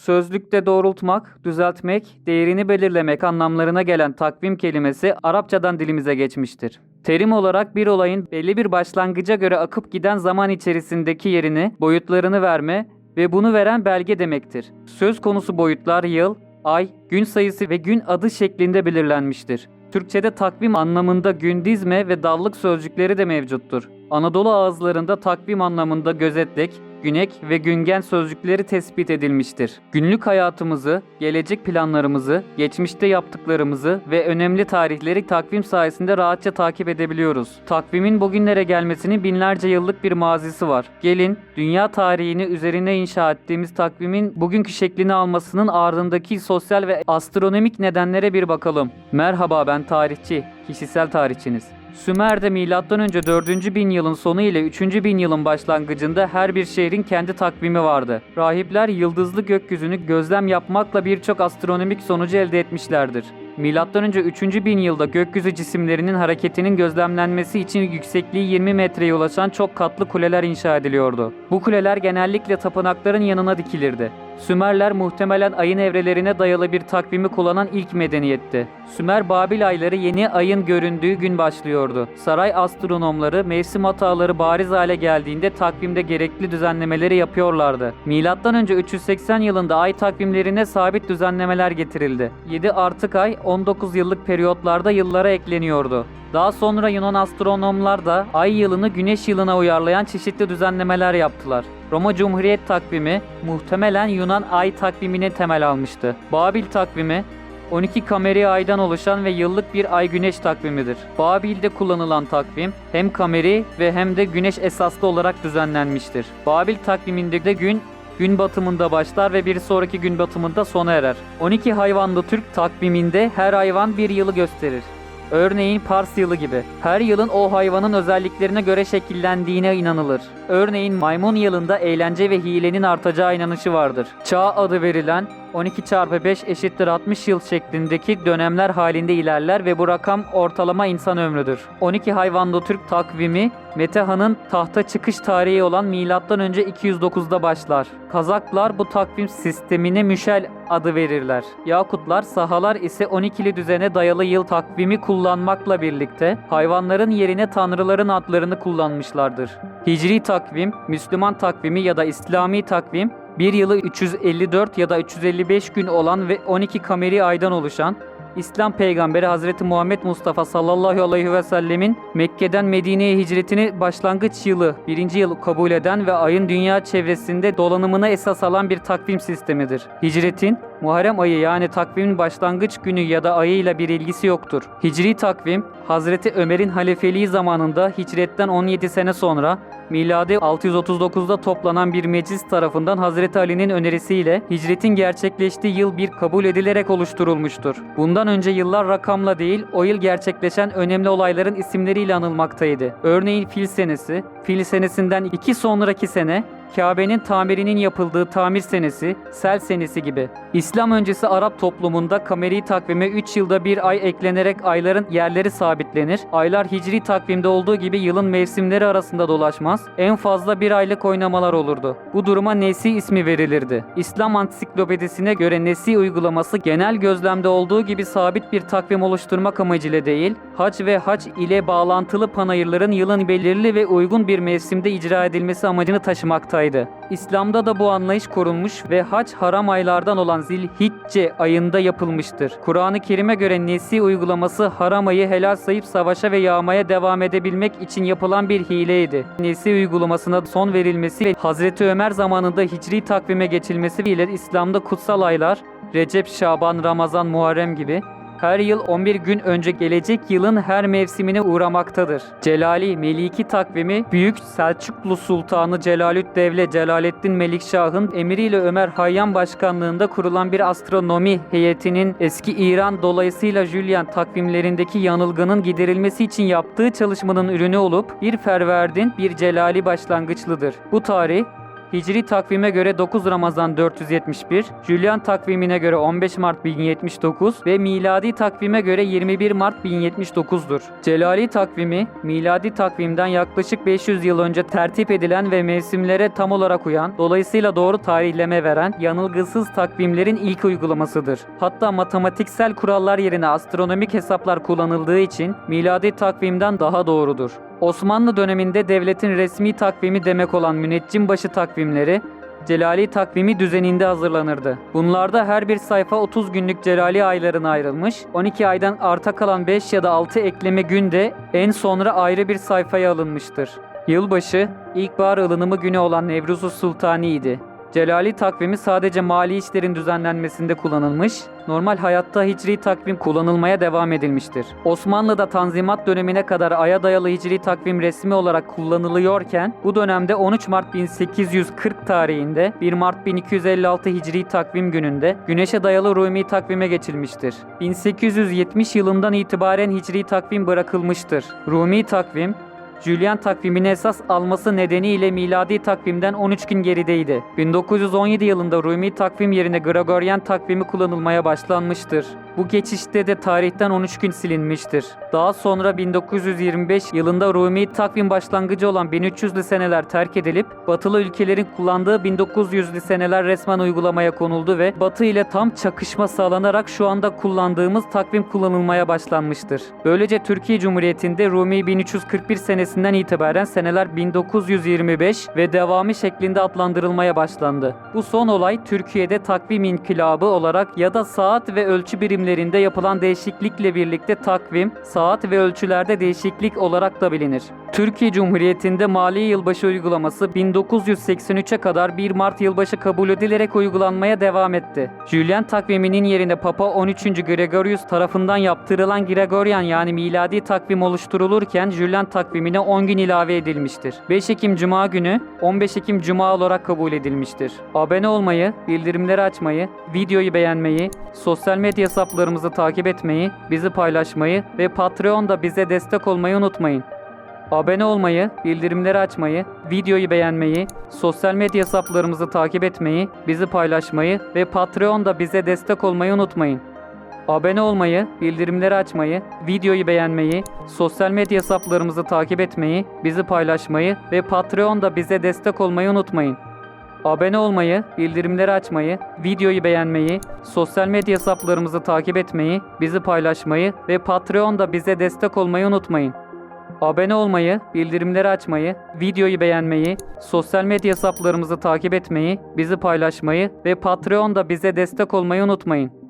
Sözlükte doğrultmak, düzeltmek, değerini belirlemek anlamlarına gelen takvim kelimesi Arapçadan dilimize geçmiştir. Terim olarak bir olayın belli bir başlangıca göre akıp giden zaman içerisindeki yerini, boyutlarını verme ve bunu veren belge demektir. Söz konusu boyutlar yıl, ay, gün sayısı ve gün adı şeklinde belirlenmiştir. Türkçe'de takvim anlamında gün dizme ve dallık sözcükleri de mevcuttur. Anadolu ağızlarında takvim anlamında gözetlek, günek ve güngen sözcükleri tespit edilmiştir. Günlük hayatımızı, gelecek planlarımızı, geçmişte yaptıklarımızı ve önemli tarihleri takvim sayesinde rahatça takip edebiliyoruz. Takvimin bugünlere gelmesinin binlerce yıllık bir mazisi var. Gelin, dünya tarihini üzerine inşa ettiğimiz takvimin bugünkü şeklini almasının ardındaki sosyal ve astronomik nedenlere bir bakalım. Merhaba, ben tarihçi, kişisel tarihçiniz. Sümer'de M.Ö. 4. bin yılın sonu ile 3. bin yılın başlangıcında her bir şehrin kendi takvimi vardı. Rahipler yıldızlı gökyüzünü gözlem yapmakla birçok astronomik sonucu elde etmişlerdir. M.Ö. 3. bin yılda gökyüzü cisimlerinin hareketinin gözlemlenmesi için yüksekliği 20 metreye ulaşan çok katlı kuleler inşa ediliyordu. Bu kuleler genellikle tapınakların yanına dikilirdi. Sümerler muhtemelen ayın evrelerine dayalı bir takvimi kullanan ilk medeniyetti. Sümer Babil ayları yeni ayın göründüğü gün başlıyordu. Saray astronomları mevsim hataları bariz hale geldiğinde takvimde gerekli düzenlemeleri yapıyorlardı. M.Ö. 380 yılında ay takvimlerine sabit düzenlemeler getirildi. 7 artık ay 19 yıllık periyotlarda yıllara ekleniyordu. Daha sonra Yunan astronomlar da ay yılını güneş yılına uyarlayan çeşitli düzenlemeler yaptılar. Roma Cumhuriyet takvimi muhtemelen Yunan ay takvimine temel almıştı. Babil takvimi 12 kameri aydan oluşan ve yıllık bir ay güneş takvimidir. Babil'de kullanılan takvim hem kameri ve hem de güneş esaslı olarak düzenlenmiştir. Babil takviminde de gün batımında başlar ve bir sonraki gün batımında sona erer. 12 hayvanlı Türk takviminde her hayvan bir yılı gösterir. Örneğin Pars yılı gibi. Her yılın o hayvanın özelliklerine göre şekillendiğine inanılır. Örneğin maymun yılında eğlence ve hilenin artacağı inanışı vardır. Çağ adı verilen 12 çarpı 5 eşittir 60 yıl şeklindeki dönemler halinde ilerler ve bu rakam ortalama insan ömrüdür. 12 hayvanlı Türk takvimi Metehan'ın tahta çıkış tarihi olan M.Ö. 209'da başlar. Kazaklar bu takvim sistemine Müşel adı verirler. Yakutlar, Sahalar ise 12'li düzene dayalı yıl takvimi kullanmakla birlikte hayvanların yerine tanrıların adlarını kullanmışlardır. Hicri takvim, Müslüman takvimi ya da İslami takvim, bir yılı 354 ya da 355 gün olan ve 12 kameri aydan oluşan, İslam peygamberi Hazreti Muhammed Mustafa sallallahu aleyhi ve sellemin Mekke'den Medine'ye hicretini başlangıç yılı, birinci yıl kabul eden ve ayın dünya çevresinde dolanımına esas alan bir takvim sistemidir. Hicretin Muharrem ayı yani takvimin başlangıç günü ya da ayıyla bir ilgisi yoktur. Hicri takvim, Hazreti Ömer'in halifeliği zamanında hicretten 17 sene sonra miladi 639'da toplanan bir meclis tarafından Hazreti Ali'nin önerisiyle hicretin gerçekleştiği yıl bir kabul edilerek oluşturulmuştur. Bundan önce yıllar rakamla değil, o yıl gerçekleşen önemli olayların isimleriyle anılmaktaydı. Örneğin Fil senesi, Fil senesinden 2 sonraki sene, Kabe'nin tamirinin yapıldığı tamir senesi, Sel senesi gibi. İslam öncesi Arap toplumunda kameri takvime 3 yılda bir ay eklenerek ayların yerleri sabitlenir. Aylar hicri takvimde olduğu gibi yılın mevsimleri arasında dolaşmaz. En fazla bir aylık oynamalar olurdu. Bu duruma Nesi ismi verilirdi. İslam ansiklopedisine göre Nesi uygulaması genel gözlemde olduğu gibi sabit bir takvim oluşturmak amacıyla değil, hac ve hac ile bağlantılı panayırların yılın belirli ve uygun bir mevsimde icra edilmesi amacını taşımaktaydı. İslam'da da bu anlayış korunmuş ve hac haram aylardan olan Zilhicce ayında yapılmıştır. Kur'an-ı Kerim'e göre Nesi uygulaması haram ayı helal sayıp savaşa ve yağmaya devam edebilmek için yapılan bir hileydi. Nesi uygulamasına son verilmesi ve Hazreti Ömer zamanında hicri takvime geçilmesi ile İslam'da kutsal aylar Recep, Şaban, Ramazan, Muharrem gibi her yıl 11 gün önce gelecek yılın her mevsimine uğramaktadır. Celali, Meliki takvimi Büyük Selçuklu Sultanı Celalüddevle Celaleddin Melikşah'ın emriyle Ömer Hayyam başkanlığında kurulan bir astronomi heyetinin eski İran dolayısıyla Julian takvimlerindeki yanılgının giderilmesi için yaptığı çalışmanın ürünü olup bir Ferverdin bir Celali başlangıçlıdır. Bu tarih Hicri takvime göre 9 Ramazan 471, Julian takvimine göre 15 Mart 1079 ve miladi takvime göre 21 Mart 1079'dur. Celali takvimi, miladi takvimden yaklaşık 500 yıl önce tertip edilen ve mevsimlere tam olarak uyan, dolayısıyla doğru tarihleme veren, yanılgısız takvimlerin ilk uygulamasıdır. Hatta matematiksel kurallar yerine astronomik hesaplar kullanıldığı için miladi takvimden daha doğrudur. Osmanlı döneminde devletin resmi takvimi demek olan müneccimbaşı takvimleri, Celali takvimi düzeninde hazırlanırdı. Bunlarda her bir sayfa 30 günlük Celali aylarına ayrılmış, 12 aydan arta kalan 5 ya da 6 ekleme gün de en sonra ayrı bir sayfaya alınmıştır. Yılbaşı, ilkbahar ılınımı günü olan Nevruz-u Sultani'ydi. Celali takvimi sadece mali işlerin düzenlenmesinde kullanılmış, normal hayatta hicri takvim kullanılmaya devam edilmiştir. Osmanlı'da Tanzimat dönemine kadar aya dayalı hicri takvim resmi olarak kullanılıyorken, bu dönemde 13 Mart 1840 tarihinde 1 Mart 1256 hicri takvim gününde güneşe dayalı Rumi takvime geçilmiştir. 1870 yılından itibaren hicri takvim bırakılmıştır. Rumi takvim, Julian takvimini esas alması nedeniyle miladi takvimden 13 gün gerideydi. 1917 yılında Rumi takvim yerine Gregorian takvimi kullanılmaya başlanmıştır. Bu geçişte de tarihten 13 gün silinmiştir. Daha sonra 1925 yılında Rumi takvim başlangıcı olan 1300'lü seneler terk edilip Batılı ülkelerin kullandığı 1900'lü seneler resmen uygulamaya konuldu ve Batı ile tam çakışma sağlanarak şu anda kullandığımız takvim kullanılmaya başlanmıştır. Böylece Türkiye Cumhuriyeti'nde Rumi 1341 senesinden itibaren seneler 1925 ve devamı şeklinde adlandırılmaya başlandı. Bu son olay Türkiye'de takvim inkılabı olarak ya da saat ve ölçü birimlerinde yapılan değişiklikle birlikte takvim, saat ve ölçülerde değişiklik olarak da bilinir. Türkiye Cumhuriyeti'nde mali yılbaşı uygulaması 1983'e kadar 1 Mart yılbaşı kabul edilerek uygulanmaya devam etti. Julian takviminin yerine Papa 13. Gregorius tarafından yaptırılan Gregorian yani miladi takvim oluşturulurken Julian takvimine 10 gün ilave edilmiştir. 5 Ekim Cuma günü 15 Ekim Cuma olarak kabul edilmiştir. Abone olmayı, bildirimleri açmayı, videoyu beğenmeyi, sosyal medya hesaplarımızı takip etmeyi, bizi paylaşmayı ve Patreon'da bize destek olmayı unutmayın. Abone olmayı, bildirimleri açmayı, videoyu beğenmeyi, sosyal medya hesaplarımızı takip etmeyi, bizi paylaşmayı ve Patreon'da bize destek olmayı unutmayın. Abone olmayı, bildirimleri açmayı, videoyu beğenmeyi, sosyal medya hesaplarımızı takip etmeyi, bizi paylaşmayı ve Patreon'da bize destek olmayı unutmayın. Abone olmayı, bildirimleri açmayı, videoyu beğenmeyi, sosyal medya hesaplarımızı takip etmeyi, bizi paylaşmayı ve Patreon'da bize destek olmayı unutmayın. Abone olmayı, bildirimleri açmayı, videoyu beğenmeyi, sosyal medya hesaplarımızı takip etmeyi, bizi paylaşmayı ve Patreon'da bize destek olmayı unutmayın.